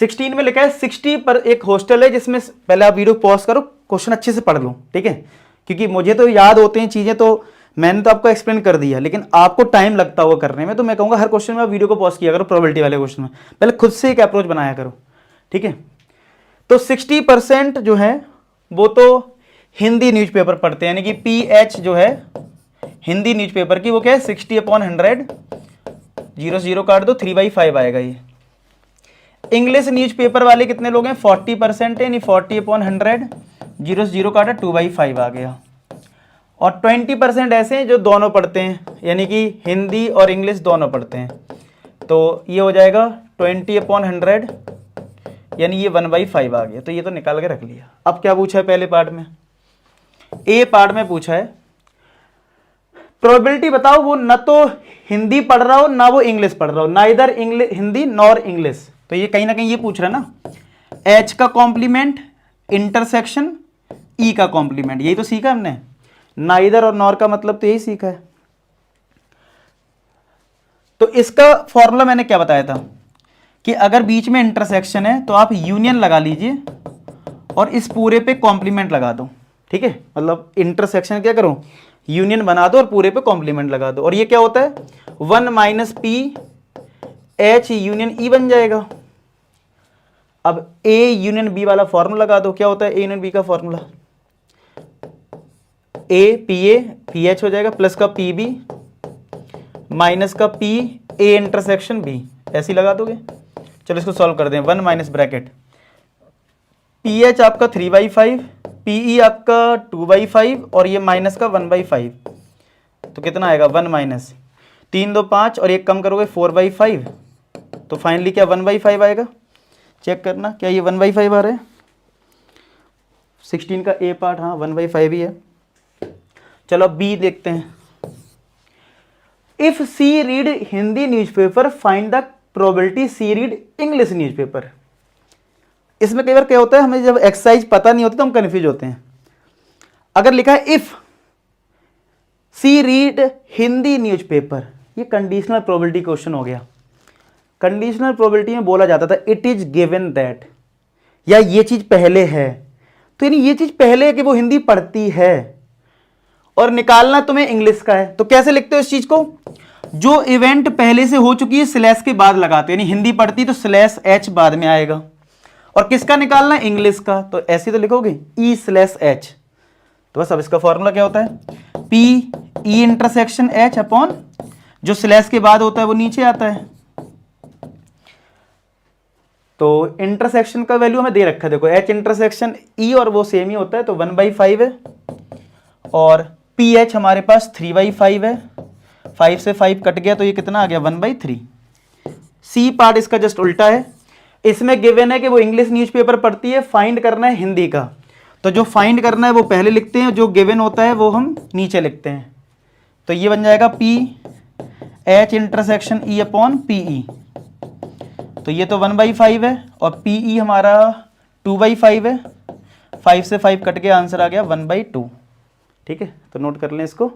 16 में लिखा है 60 पर एक हॉस्टल है जिसमें, पहले आप वीडियो पॉज करो, क्वेश्चन अच्छे से पढ़ लो, ठीक है, क्योंकि मुझे तो याद होते हैं चीजें, तो मैंने तो आपको एक्सप्लेन कर दिया, लेकिन आपको टाइम लगता हुआ करने में, तो मैं कहूंगा हर क्वेश्चन में आप वीडियो को पॉज किया करो, प्रोबेबिलिटी वाले क्वेश्चन में पहले खुद से एक अप्रोच बनाया करो, ठीक है। तो 60% जो है वो तो हिंदी न्यूज़पेपर पढ़ते हैं, यानी कि PH जो है हिंदी न्यूज़पेपर की, वो क्या है 60/100, 0 काट दो, 3/5 आएगा ये। इंग्लिश न्यूज़पेपर वाले कितने लोग हैं, 40% है, यानी 40/100, 0 काटा, 2/5 आ गया। और 20% ऐसे हैं जो दोनों पढ़ते हैं, यानी कि हिंदी और इंग्लिश दोनों पढ़ते हैं, तो ये हो जाएगा 20/100, यानी ये 1/5 आ गया। तो ये तो निकाल के रख लिया। अब क्या पूछा है पहले पार्ट में, ए पार्ट में पूछा है प्रोबेबिलिटी बताओ वो न तो हिंदी पढ़ रहा हो ना वो इंग्लिश पढ़ रहा हो, ना इधर हिंदी नॉर इंग्लिश, तो ये कहीं ना कहीं ये पूछ रहा है ना, एच का कॉम्प्लीमेंट, इंटरसेक्शन, ई का कॉम्प्लीमेंट, यही तो सीखा हमने, ना इधर और नॉर का मतलब तो यही सीखा है। तो इसका फॉर्मूला मैंने क्या बताया था कि अगर बीच में इंटरसेक्शन है तो आप यूनियन लगा लीजिए और इस पूरे पे कॉम्प्लीमेंट लगा दो, ठीक है, मतलब इंटरसेक्शन क्या करो, यूनियन बना दो और पूरे पे कॉम्प्लीमेंट लगा दो, और ये क्या होता है 1 - P H यूनियन E बन जाएगा। अब A यूनियन B वाला फॉर्मूला लगा दो, क्या होता है A यूनियन B का फॉर्मूला, A PA PH हो जाएगा, प्लस का PB माइनस का P A इंटरसेक्शन B, ऐसे ही लगा दोगे। चलो इसको सॉल्व कर दें, 1 माइनस ब्रैकेट PH आपका 3/5, PE आपका 2/5 और ये माइनस का 1/5, तो कितना आएगा 1 माइनस 3 2 5 और एक कम करोगे 4/5, तो फाइनली क्या 1/5 आएगा। चेक करना क्या ये 1/5 आ रहा है, 16 का ए पार्ट, हाँ 1/5 ही है। चलो बी देखते हैं, if C read Hindi newspaper find the probability C read English newspaper. इसमें कई बार क्या होता है, हमें जब एक्सरसाइज पता नहीं होती तो हम कंफ्यूज होते हैं। अगर लिखा है if C read Hindi newspaper, ये कंडीशनल प्रोबेबिलिटी क्वेश्चन हो गया। कंडीशनल प्रोबेबिलिटी में बोला जाता था इट इज गिवन दैट, या ये चीज पहले है, तो यानी ये चीज पहले है कि वो हिंदी पढ़ती है, और निकालना तुम्हें इंग्लिश का है। तो कैसे लिखते हो इस चीज को, जो इवेंट पहले से हो चुकी है स्लैश के बाद लगाते हो, यानी हिंदी पढ़ती तो /H बाद में आएगा, और किसका निकालना है इंग्लिश का, तो ऐसे तो लिखोगे E/H। तो बस अब इसका फॉर्मूला क्या होता है PE इंटरसेक्शन H अपॉन जो स्लैश के बाद होता है वो नीचे आता है। तो इंटरसेक्शन का वैल्यू हमें दे रखा है, देखो H इंटरसेक्शन E और वो सेम ही होता है, तो 1/5 है, और PH हमारे पास 3/5 है, 5 से 5 कट गया तो ये कितना आ गया 1/3। सी पार्ट इसका जस्ट उल्टा है, इसमें गिवन है कि वो इंग्लिश न्यूज़पेपर पढ़ती है, फाइंड करना है हिंदी का, तो जो फाइंड करना है वो पहले लिखते हैं, जो गिवन होता है वो हम नीचे लिखते हैं। तो ये बन जाएगा PH intersection E upon PE, तो ये तो 1/5 है, और PE हमारा 2/5 है, 5 से 5 कट के आंसर आ गया 1/2, ठीक है। तो नोट कर लें इसको।